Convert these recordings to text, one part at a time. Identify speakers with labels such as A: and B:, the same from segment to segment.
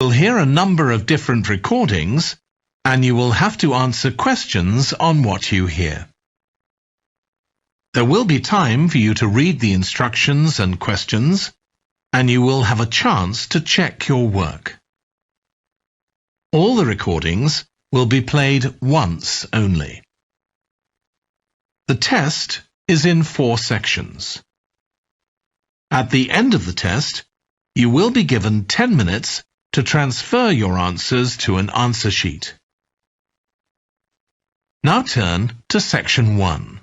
A: You'll hear a number of different recordings, and you will have to answer questions on what you hear. There will be time for you to read the instructions and questions, and you will have a chance to check your work. All the recordings will be played once only. The test is in 4 sections. At the end of the test, you will be given 10 minutes to transfer your answers to an answer sheet. Now turn to Section 1.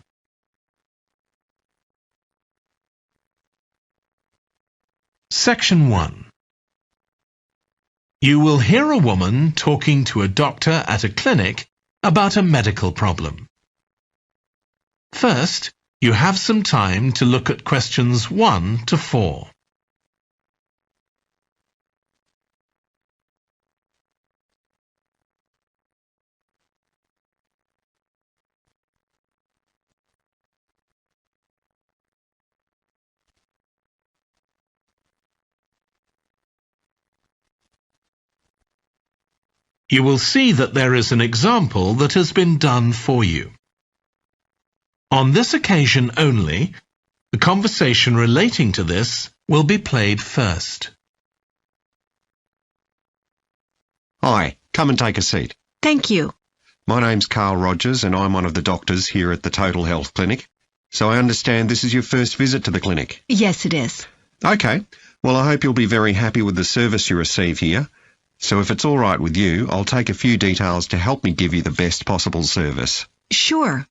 A: Section 1. You will hear a woman talking to a doctor at a clinic about a medical problem. First, you have some time to look at questions 1 to 4. You will see that there is an example that has been done for you. On this occasion only, the conversation relating to this will be played first.
B: Hi, come and take a seat.
C: Thank you.
B: My name's Carl Rogers and I'm one of the doctors here at the Total Health Clinic. So I understand this is your first visit to the clinic.
C: Yes, it is.
B: Okay, well I hope you'll be very happy with the service you receive here. So if it's all right with you, I'll take a few details to help me give you the best possible service.
C: Sure.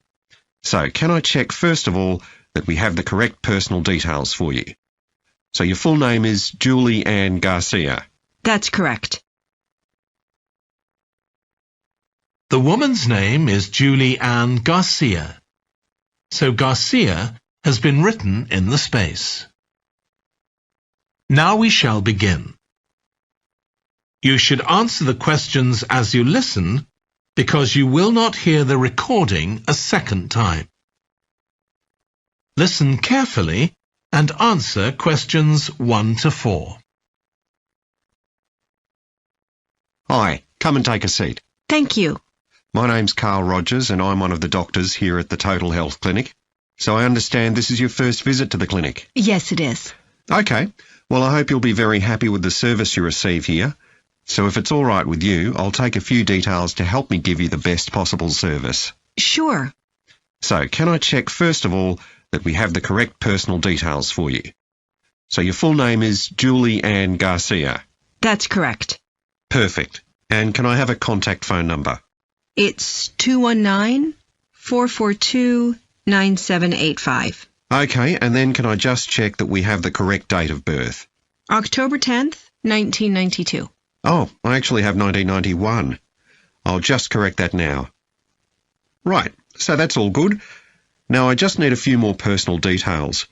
B: So can I check first of all that we have the correct personal details for you? So your full name is Julie Ann Garcia.
C: That's correct.
A: The woman's name is Julie Ann Garcia. So Garcia has been written in the space. Now we shall begin. You should answer the questions as you listen, because you will not hear the recording a second time. Listen carefully and answer questions 1 to 4.
B: Hi, come and take a seat.
C: Thank you.
B: My name's Carl Rogers and I'm one of the doctors here at the Total Health Clinic. So I understand this is your first visit to the clinic.
C: Yes, it is.
B: Okay, well I hope you'll be very happy with the service you receive here. So if it's all right with you, I'll take a few details to help me give you the best possible service.
C: Sure.
B: So can I check first of all that we have the correct personal details for you? So your full name is Julie Ann Garcia.
C: That's correct.
B: Perfect. And can I have a contact phone number?
C: It's 219-442-9785.
B: Okay, and then can I just check that we have the correct date of birth?
C: October 10th, 1992.
B: Oh, I actually have 1991. I'll just correct that now. Right, so that's all good. Now I just need a few more personal details.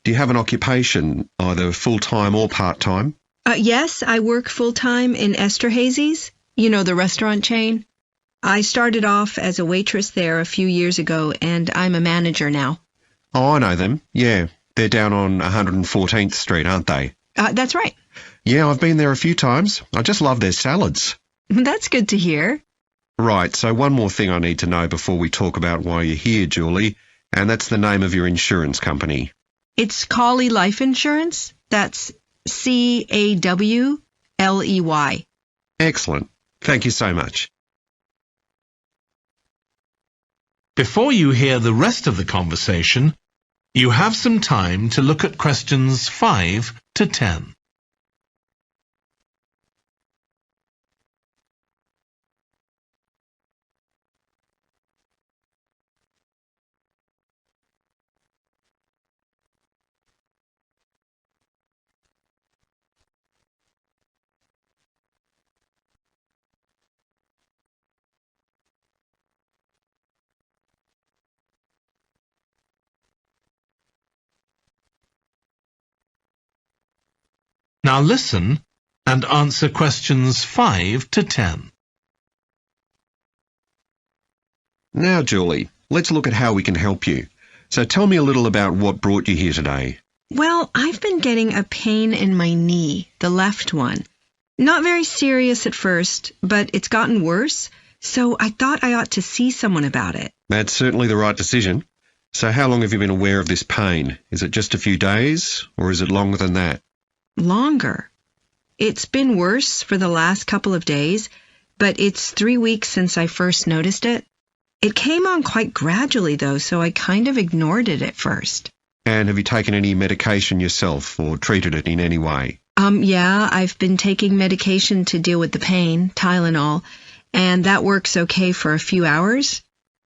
B: Do you have an occupation, either full-time or part-time?
C: Yes, I work full-time in Esterhazy's, you know, the restaurant chain. I started off as a waitress there a few years ago, and I'm a manager now.
B: Oh, I know them. Yeah, they're down on 114th Street, aren't they?
C: That's right.
B: Yeah, I've been there a few times. I just love their salads.
C: That's good to hear.
B: Right, so one more thing I need to know before we talk about why you're here, Julie, and that's the name of your insurance company.
C: It's Cawley Life Insurance. That's Cawley.
B: Excellent. Thank you so much.
A: Before you hear the rest of the conversation, you have some time to look at questions 5 to 10. Now listen and answer questions 5 to 10.
B: Now, Julie, let's look at how we can help you. So tell me a little about what brought you here today.
C: Well, I've been getting a pain in my knee, the left one. Not very serious at first, but it's gotten worse, so I thought I ought to see someone about it.
B: That's certainly the right decision. So how long have you been aware of this pain? Is it just a few days, or is it longer than that?
C: Longer. It's been worse for the last couple of days, but it's 3 weeks since I first noticed it. It came on quite gradually, though, so I kind of ignored it at first.
B: And have you taken any medication yourself, or treated it in any way?
C: Yeah, I've been taking medication to deal with the pain, Tylenol, and that works okay for a few hours,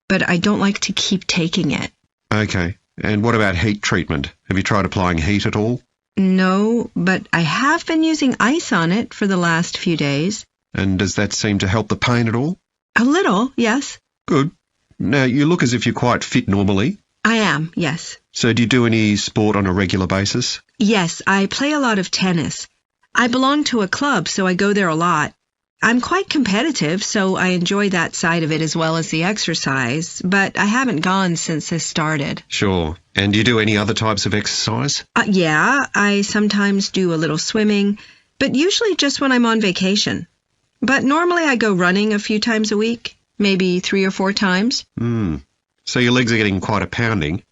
C: but I don't like to keep taking it.
B: Okay. And what about heat treatment? Have you tried applying heat at all?
C: No, but I have been using ice on it for the last few days.
B: And does that seem to help the pain at all?
C: A little, yes.
B: Good. Now, you look as if you're quite fit normally.
C: I am, yes.
B: So do you do any sport on a regular basis?
C: Yes, I play a lot of tennis. I belong to a club, so I go there a lot. I'm quite competitive, so I enjoy that side of it as well as the exercise, but I haven't gone since this started.
B: Sure. And do you do any other types of exercise?
C: Yeah, I sometimes do a little swimming, but usually just when I'm on vacation. But normally I go running a few times a week, maybe 3 or 4 times.
B: So your legs are getting quite a pounding,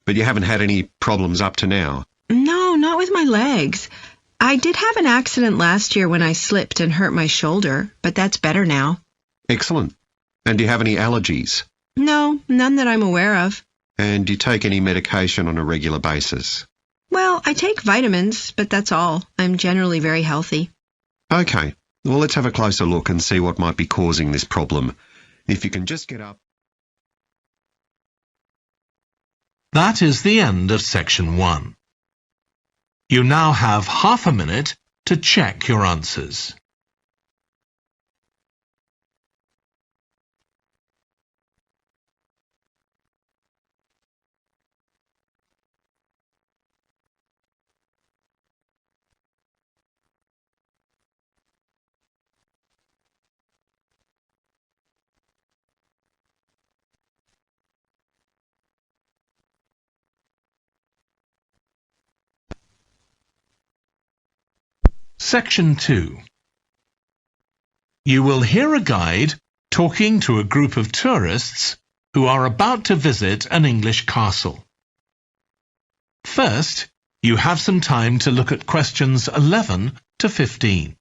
B: but you haven't had any problems up to now?
C: No, not with my legs. I did have an accident last year when I slipped and hurt my shoulder, but that's better now.
B: Excellent. And do you have any allergies?
C: No, none that I'm aware of.
B: And do you take any medication on a regular basis?
C: Well, I take vitamins, but that's all. I'm generally very healthy.
B: Okay. Well, let's have a closer look and see what might be causing this problem. If you can just get up.
A: That is the end of section 1. You now have half a minute to check your answers. Section 2. You will hear a guide talking to a group of tourists who are about to visit an English castle. First, you have some time to look at questions 11 to 15.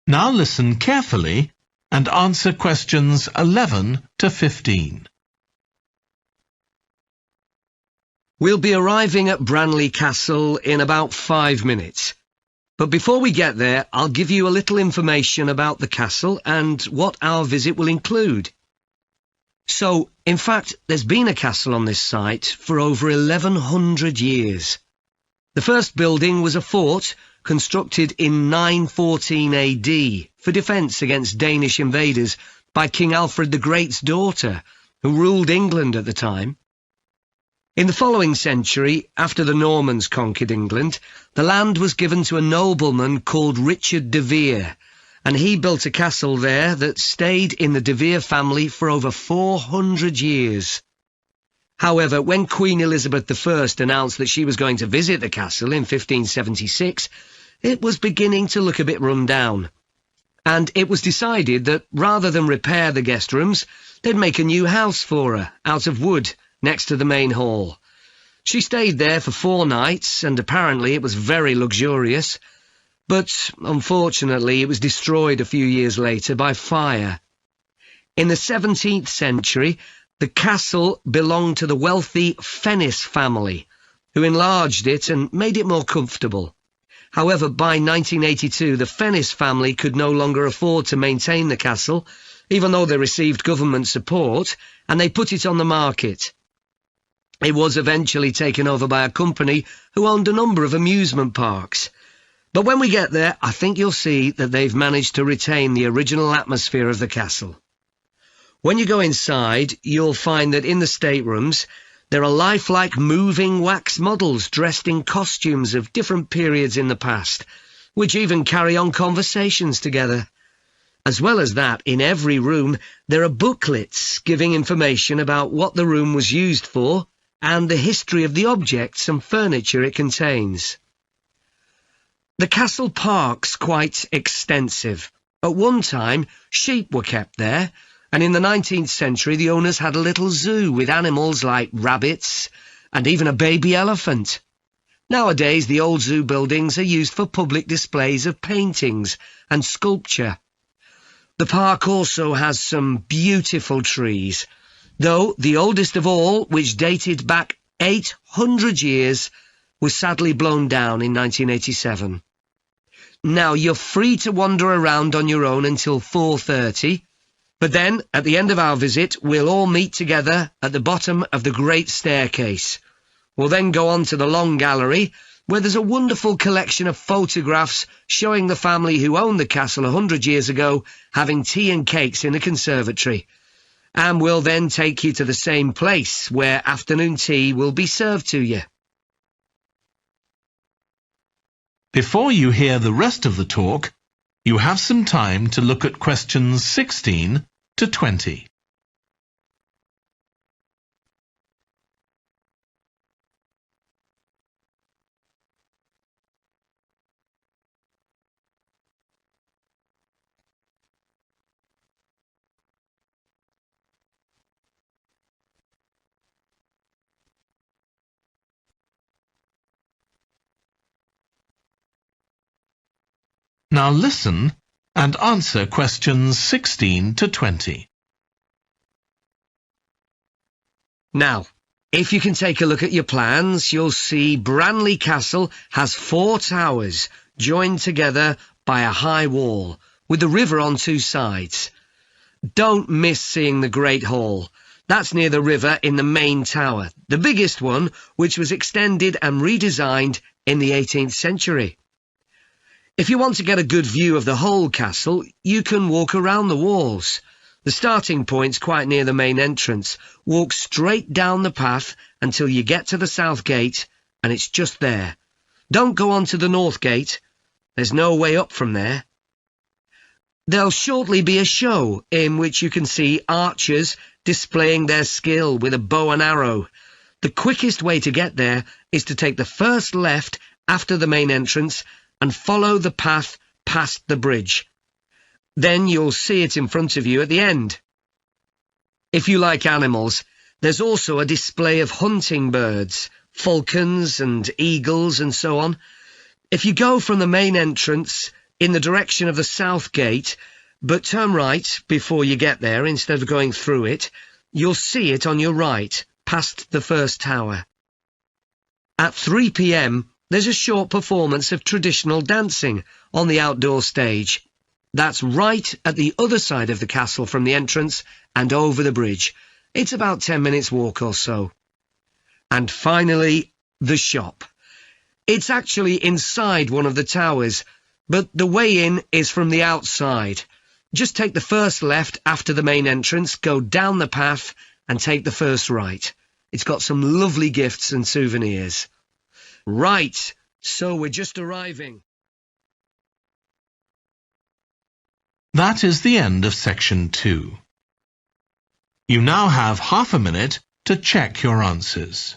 A: Now listen carefully and answer questions 11 to 15.
D: We'll be arriving at Branley Castle in about 5 minutes. But before we get there, I'll give you a little information about the castle and what our visit will include. So, in fact, there's been a castle on this site for over 1100 years. The first building was a fort constructed in 914 AD for defence against Danish invaders by King Alfred the Great's daughter, who ruled England at the time. In the following century, after the Normans conquered England, the land was given to a nobleman called Richard de Vere, and he built a castle there that stayed in the de Vere family for over 400 years. However, when Queen Elizabeth I announced that she was going to visit the castle in 1576, it was beginning to look a bit run down. And it was decided that rather than repair the guest rooms, they'd make a new house for her, out of wood, next to the main hall. She stayed there for 4 nights, and apparently it was very luxurious. But, unfortunately, it was destroyed a few years later by fire. In the 17th century, the castle belonged to the wealthy Fennis family, who enlarged it and made it more comfortable. However, by 1982, the Fennis family could no longer afford to maintain the castle, even though they received government support, and they put it on the market. It was eventually taken over by a company who owned a number of amusement parks. But when we get there, I think you'll see that they've managed to retain the original atmosphere of the castle. When you go inside, you'll find that in the staterooms, there are lifelike moving wax models dressed in costumes of different periods in the past, which even carry on conversations together. As well as that, in every room, there are booklets giving information about what the room was used for and the history of the objects and furniture it contains. The castle park's quite extensive. At one time, sheep were kept there, and in the 19th century the owners had a little zoo with animals like rabbits and even a baby elephant. Nowadays, the old zoo buildings are used for public displays of paintings and sculpture. The park also has some beautiful trees, though the oldest of all, which dated back 800 years, was sadly blown down in 1987. Now, you're free to wander around on your own until 4:30, but then, at the end of our visit, we'll all meet together at the bottom of the great staircase. We'll then go on to the long gallery, where there's a wonderful collection of photographs showing the family who owned the castle 100 years ago having tea and cakes in the conservatory. And we'll then take you to the same place where afternoon tea will be served to you.
A: Before you hear the rest of the talk, you have some time to look at questions 16 to 20. Now listen and answer questions 16 to 20.
D: Now, if you can take a look at your plans, you'll see Branley Castle has 4 towers joined together by a high wall, with the river on 2 sides. Don't miss seeing the Great Hall. That's near the river in the main tower, the biggest one, which was extended and redesigned in the 18th century. If you want to get a good view of the whole castle, you can walk around the walls. The starting point's quite near the main entrance. Walk straight down the path until you get to the south gate, and it's just there. Don't go on to the north gate. There's no way up from there. There'll shortly be a show in which you can see archers displaying their skill with a bow and arrow. The quickest way to get there is to take the first left after the main entrance and follow the path past the bridge. Then you'll see it in front of you at the end. If you like animals, there's also a display of hunting birds, falcons and eagles and so on. If you go from the main entrance in the direction of the south gate, but turn right before you get there instead of going through it, you'll see it on your right, past the first tower. At 3 p.m, there's a short performance of traditional dancing on the outdoor stage. That's right at the other side of the castle from the entrance and over the bridge. It's about 10 minutes walk or so. And finally, the shop. It's actually inside one of the towers, but the way in is from the outside. Just take the first left after the main entrance, go down the path and take the first right. It's got some lovely gifts and souvenirs. Right, so we're just arriving.
A: That is the end of section 2. You now have half a minute to check your answers.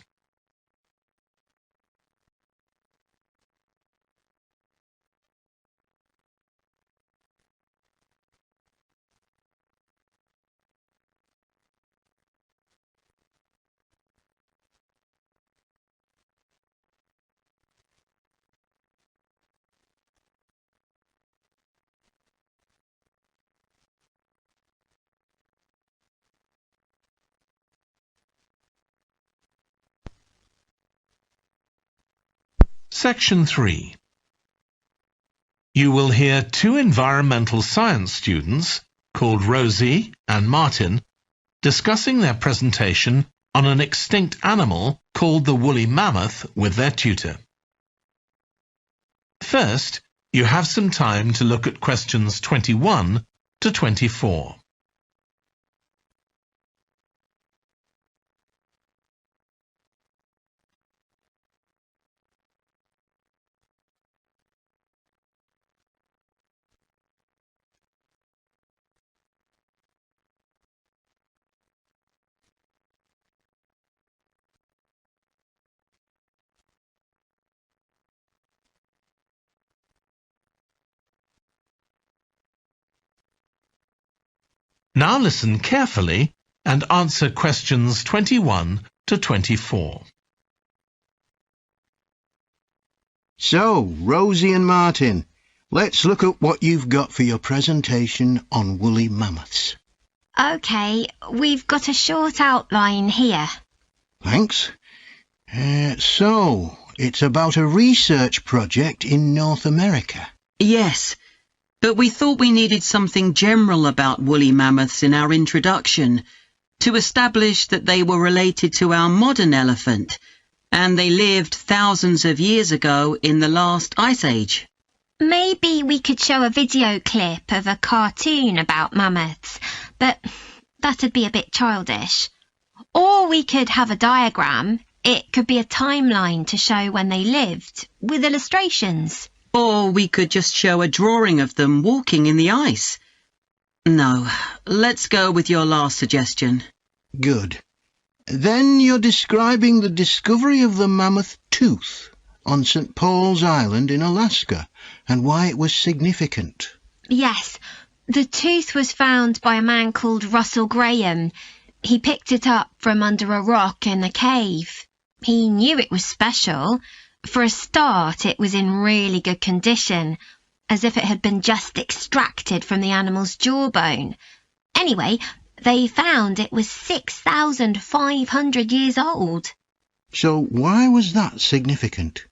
A: Section 3. You will hear 2 environmental science students, called Rosie and Martin, discussing their presentation on an extinct animal called the woolly mammoth with their tutor. First, you have some time to look at questions 21 to 24. Now listen carefully and answer questions 21 to 24.
E: So, Rosie and Martin, let's look at what you've got for your presentation on woolly mammoths.
F: OK, we've got a short outline here.
E: Thanks. So, it's about a research project in North America.
G: Yes, but we thought we needed something general about woolly mammoths in our introduction to establish that they were related to our modern elephant, and they lived thousands of years ago in the last ice age.
F: Maybe we could show a video clip of a cartoon about mammoths, but that'd be a bit childish. Or we could have a diagram. It could be a timeline to show when they lived, with illustrations.
G: Or we could just show a drawing of them walking in the ice. No, let's go with your last suggestion.
E: Good. Then you're describing the discovery of the mammoth tooth on St. Paul's Island in Alaska and why it was significant.
F: Yes, the tooth was found by a man called Russell Graham. He picked it up from under a rock in a cave. He knew it was special. For a start, it was in really good condition, as if it had been just extracted from the animal's jawbone. Anyway, they found it was 6,500 years old.
E: So why was that significant?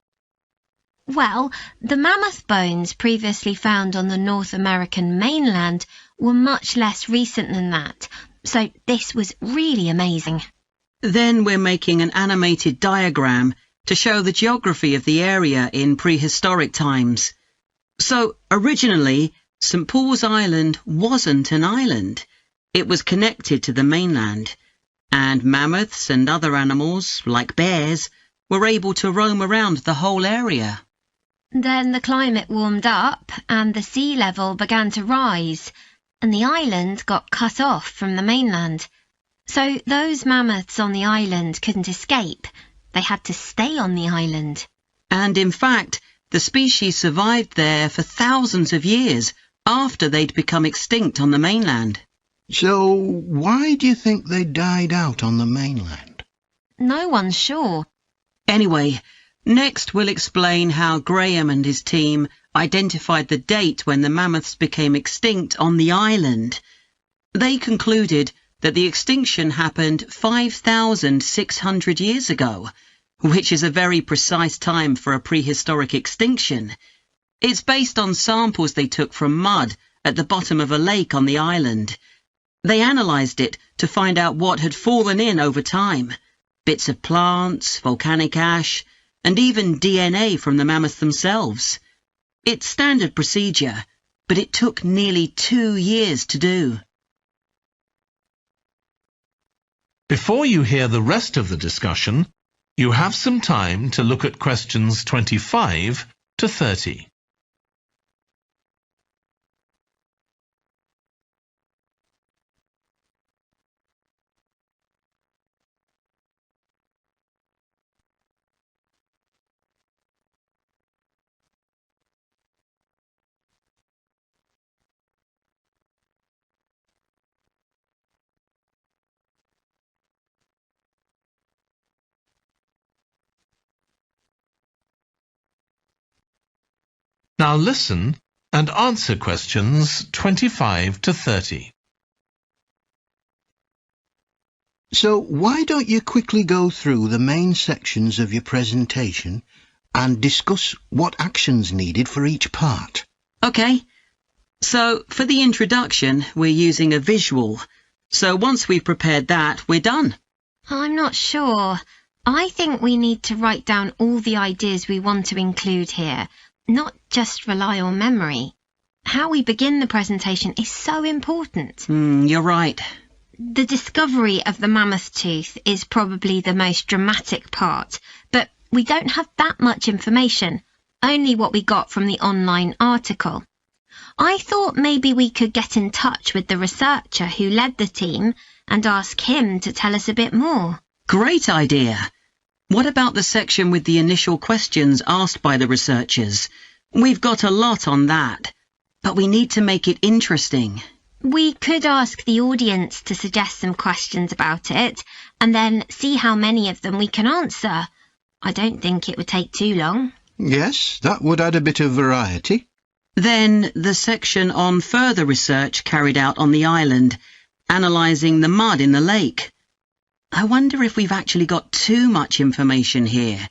F: Well, the mammoth bones previously found on the North American mainland were much less recent than that, so this was really amazing.
G: Then we're making an animated diagram to show the geography of the area in prehistoric times. So, originally, St. Paul's Island wasn't an island. It was connected to the mainland, and mammoths and other animals, like bears, were able to roam around the whole area.
F: Then the climate warmed up, and the sea level began to rise, and the island got cut off from the mainland. So those mammoths on the island couldn't escape. They had to stay on the island.
G: And in fact, the species survived there for thousands of years after they'd become extinct on the mainland.
E: So why do you think they died out on the mainland?
F: No one's sure.
G: Anyway, next we'll explain how Graham and his team identified the date when the mammoths became extinct on the island. They concluded that the extinction happened 5,600 years ago, which is a very precise time for a prehistoric extinction. It's based on samples they took from mud at the bottom of a lake on the island. They analysed it to find out what had fallen in over time. Bits of plants, volcanic ash, and even DNA from the mammoths themselves. It's standard procedure, but it took nearly 2 years to do.
A: Before you hear the rest of the discussion, you have some time to look at questions 25 to 30. Now listen and answer questions 25 to 30.
E: So why don't you quickly go through the main sections of your presentation and discuss what actions needed for each part?
G: OK. So, for the introduction, we're using a visual. So once we've prepared that, we're done.
F: I'm not sure. I think we need to write down all the ideas we want to include here, not just rely on memory. How we begin the presentation is so important.
G: You're right.
F: The discovery of the mammoth tooth is probably the most dramatic part, but we don't have that much information, only what we got from the online article. I thought maybe we could get in touch with the researcher who led the team and ask him to tell us a bit more.
G: Great idea. What about the section with the initial questions asked by the researchers? We've got a lot on that, but we need to make it interesting.
F: We could ask the audience to suggest some questions about it, and then see how many of them we can answer. I don't think it would take too long.
E: Yes, that would add a bit of variety.
G: Then the section on further research carried out on the island, analysing the mud in the lake. I wonder if we've actually got too much information here.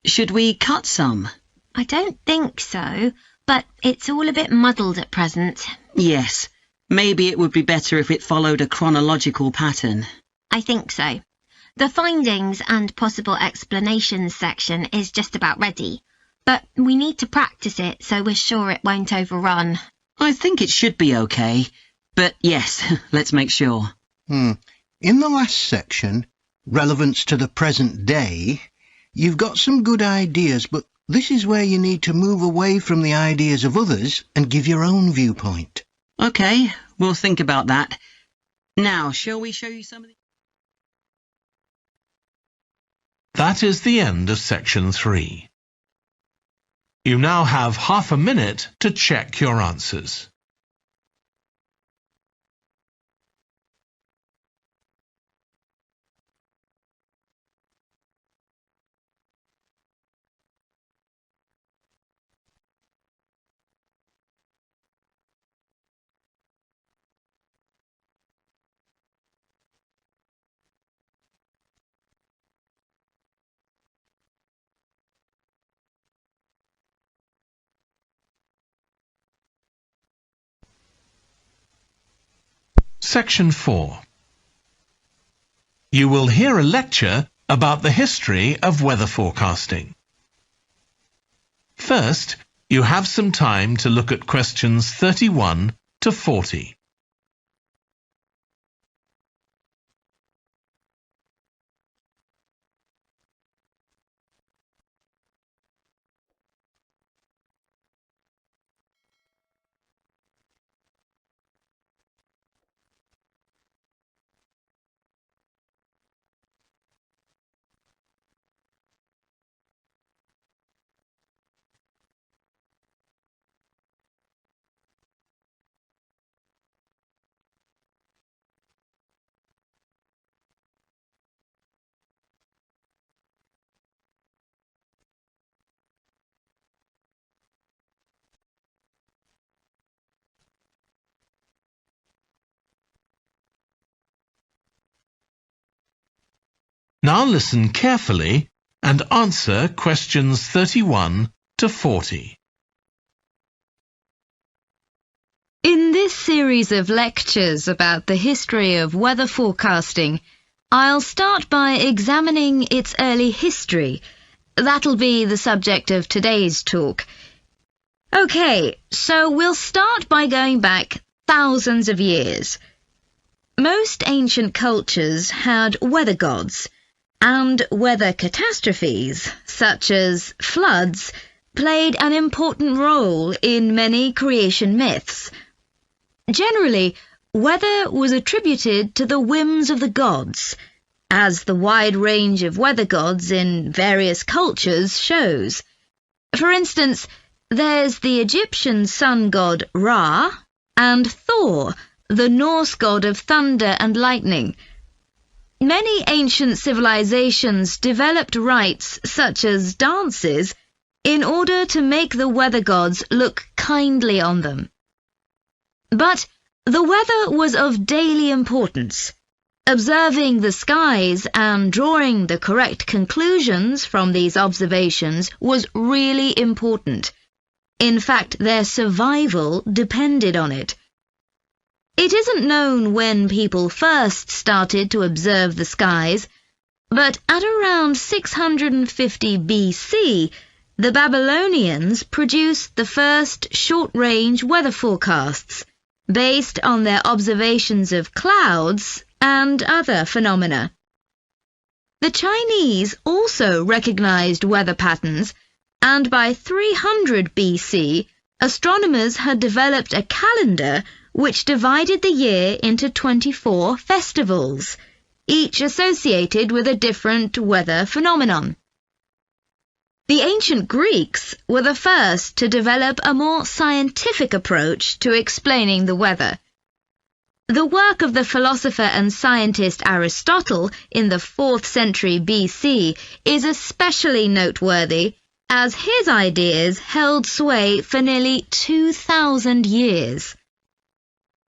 G: Should we cut some?
F: I don't think so, but it's all a bit muddled at present.
G: Yes, maybe it would be better if it followed a chronological pattern.
F: I think so. The findings and possible explanations section is just about ready, but we need to practice it so we're sure it won't overrun.
G: I think it should be okay, but yes, let's make sure.
E: In the last section, relevance to the present day, you've got some good ideas, but this is where you need to move away from the ideas of others and give your own viewpoint.
G: Okay, we'll think about that. Now, shall we show you some of the...
A: That is the end of section 3. You now have half a minute to check your answers. Section 4. You will hear a lecture about the history of weather forecasting. First, you have some time to look at questions 31 to 40. Now listen carefully and answer questions 31 to 40.
H: In this series of lectures about the history of weather forecasting, I'll start by examining its early history. That'll be the subject of today's talk. Okay, so we'll start by going back thousands of years. Most ancient cultures had weather gods, and weather catastrophes, such as floods, played an important role in many creation myths. Generally, weather was attributed to the whims of the gods, as the wide range of weather gods in various cultures shows. For instance, there's the Egyptian sun god Ra, and Thor, the Norse god of thunder and lightning. Many ancient civilizations developed rites such as dances in order to make the weather gods look kindly on them. But the weather was of daily importance. Observing the skies and drawing the correct conclusions from these observations was really important. In fact, their survival depended on it. It isn't known when people first started to observe the skies, But at around 650 BC, the Babylonians produced the first short-range weather forecasts, based on their observations of clouds and other phenomena. The Chinese also recognized weather patterns, and by 300 BC, astronomers had developed a calendar which divided the year into 24 festivals, each associated with a different weather phenomenon. The ancient Greeks were the first to develop a more scientific approach to explaining the weather. The work of the philosopher and scientist Aristotle in the 4th century BC is especially noteworthy, as his ideas held sway for nearly 2,000 years.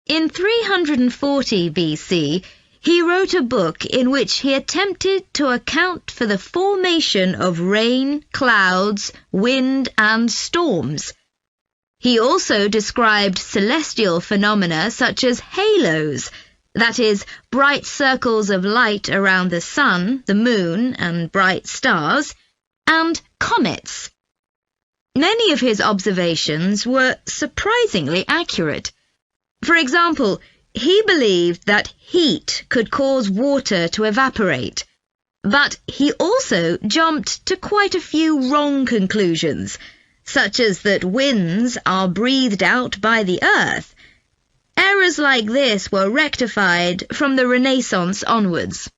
H: In 340 BC, he wrote a book in which he attempted to account for the formation of rain, clouds, wind, and storms. He also described celestial phenomena such as halos, that is, bright circles of light around the sun, the moon, and bright stars, and comets. Many of his observations were surprisingly accurate. For example, he believed that heat could cause water to evaporate, but he also jumped to quite a few wrong conclusions, such as that winds are breathed out by the earth. Errors like this were rectified from the Renaissance onwards.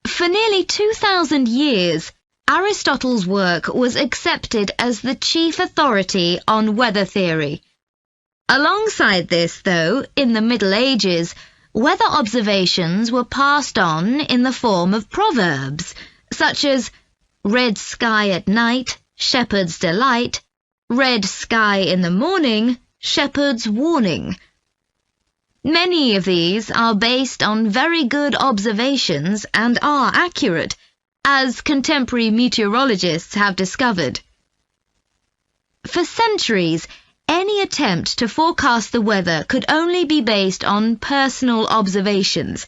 H: For nearly 2,000 years, Aristotle's work was accepted as the chief authority on weather theory. Alongside this, though, in the Middle Ages, weather observations were passed on in the form of proverbs, such as red sky at night, shepherd's delight, red sky in the morning, shepherd's warning. Many of these are based on very good observations and are accurate, as contemporary meteorologists have discovered. For centuries, any attempt to forecast the weather could only be based on personal observations.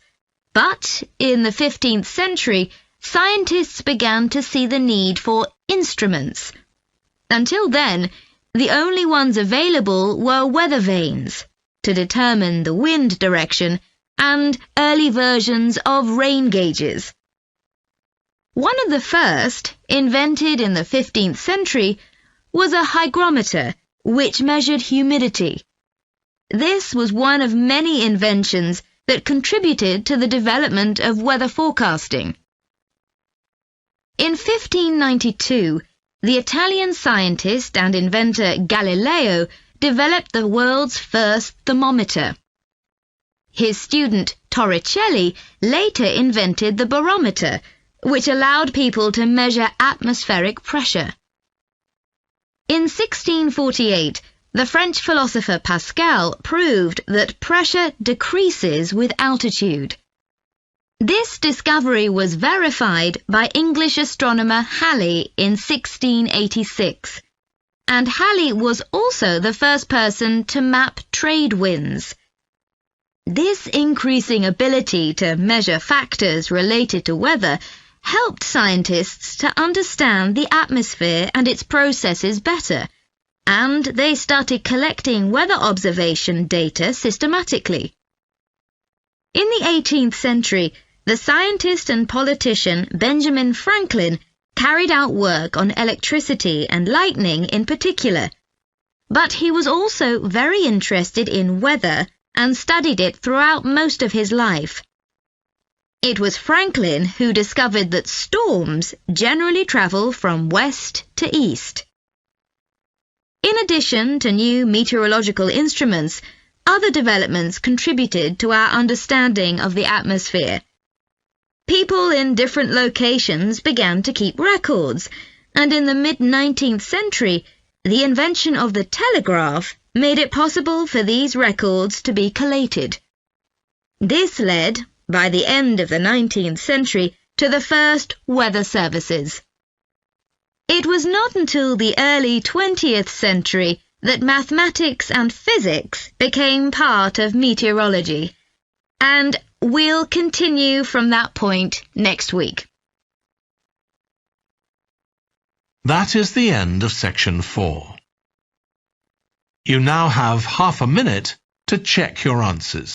H: But in the 15th century, scientists began to see the need for instruments. Until then, the only ones available were weather vanes to determine the wind direction and early versions of rain gauges. One of the first, invented in the 15th century, was a hygrometer, which measured humidity. This was one of many inventions that contributed to the development of weather forecasting. In 1592, the Italian scientist and inventor Galileo developed the world's first thermometer. His student Torricelli later invented the barometer, which allowed people to measure atmospheric pressure. In 1648, the French philosopher Pascal proved that pressure decreases with altitude. This discovery was verified by English astronomer Halley in 1686, and Halley was also the first person to map trade winds. This increasing ability to measure factors related to weather helped scientists to understand the atmosphere and its processes better, and they started collecting weather observation data systematically. In the 18th century, the scientist and politician Benjamin Franklin carried out work on electricity and lightning in particular, but he was also very interested in weather and studied it throughout most of his life. It was Franklin who discovered that storms generally travel from west to east. In addition to new meteorological instruments, other developments contributed to our understanding of the atmosphere. People in different locations began to keep records, and in the mid-19th century, the invention of the telegraph made it possible for these records to be collated. This led, by the end of the 19th century, to the first weather services. It was not until the early 20th century that mathematics and physics became part of meteorology, and we'll continue from that point next week.
A: That is the end of section 4. You now have half a minute to check your answers.